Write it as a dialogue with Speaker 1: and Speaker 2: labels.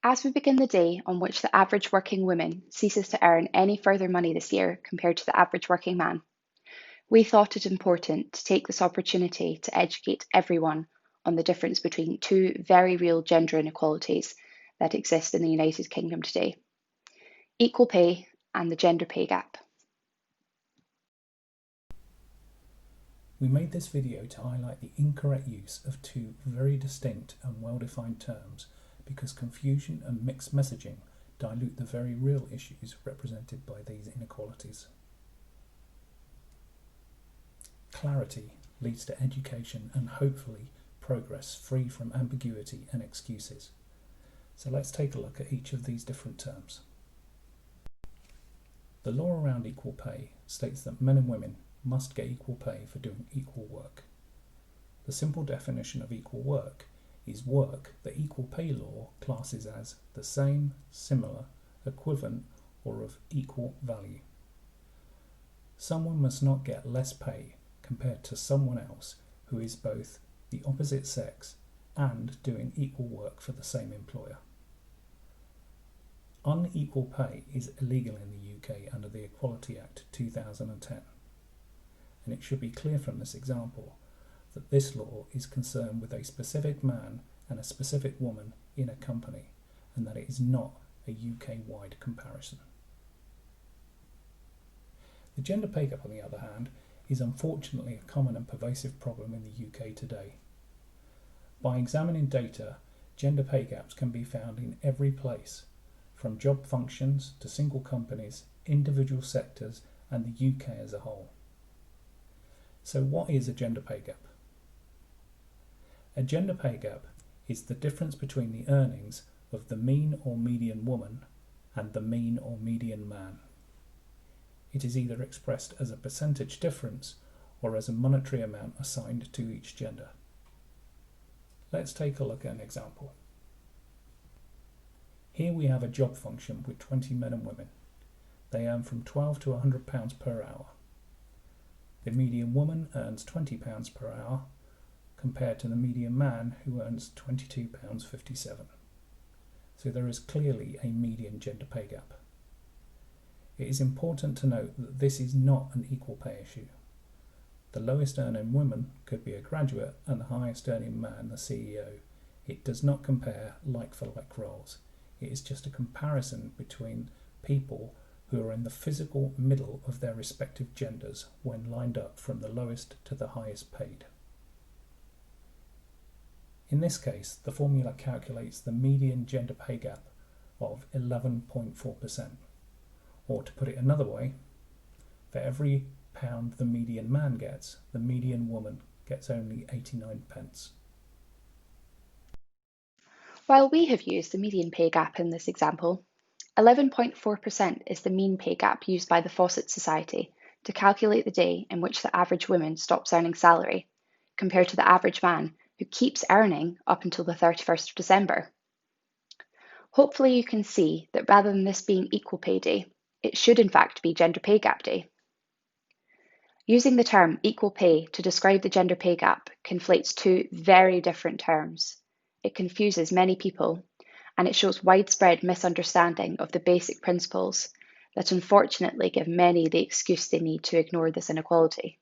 Speaker 1: As we begin the day on which the average working woman ceases to earn any further money this year compared to the average working man, we thought it important to take this opportunity to educate everyone on the difference between two very real gender inequalities that exist in the United Kingdom today: equal pay and the gender pay gap.
Speaker 2: We made this video to highlight the incorrect use of two very distinct and well-defined terms because confusion and mixed messaging dilute the very real issues represented by these inequalities. Clarity leads to education and hopefully progress free from ambiguity and excuses. So let's take a look at each of these different terms. The law around equal pay states that men and women must get equal pay for doing equal work. The simple definition of equal work is work that equal pay law classes as the same, similar, equivalent, or of equal value. Someone must not get less pay compared to someone else who is both the opposite sex and doing equal work for the same employer. Unequal pay is illegal in the UK under the Equality Act 2010. And it should be clear from this example that this law is concerned with a specific man and a specific woman in a company, and that it is not a UK-wide comparison. The gender pay gap, on the other hand, is unfortunately a common and pervasive problem in the UK today. By examining data, gender pay gaps can be found in every place, from job functions to single companies, individual sectors, and the UK as a whole. So what is a gender pay gap? A gender pay gap is the difference between the earnings of the mean or median woman and the mean or median man. It is either expressed as a percentage difference or as a monetary amount assigned to each gender. Let's take a look at an example. Here we have a job function with 20 men and women. They earn from £12 to £100 per hour. The median woman earns £20 per hour compared to the median man who earns £22.57. So there is clearly a median gender pay gap. It is important to note that this is not an equal pay issue. The lowest earning woman could be a graduate and the highest earning man the CEO. It does not compare like for like roles. It is just a comparison between people who are in the physical middle of their respective genders when lined up from the lowest to the highest paid. In this case, the formula calculates the median gender pay gap of 11.4%. Or to put it another way, for every pound the median man gets, the median woman gets only 89 pence.
Speaker 1: While we have used the median pay gap in this example, 11.4% is the mean pay gap used by the Fawcett Society to calculate the day in which the average woman stops earning salary, compared to the average man who keeps earning up until the 31st of December. Hopefully you can see that rather than this being Equal Pay Day, it should in fact be Gender Pay Gap Day. Using the term equal pay to describe the gender pay gap conflates two very different terms. It confuses many people, and it shows widespread misunderstanding of the basic principles that unfortunately give many the excuse they need to ignore this inequality.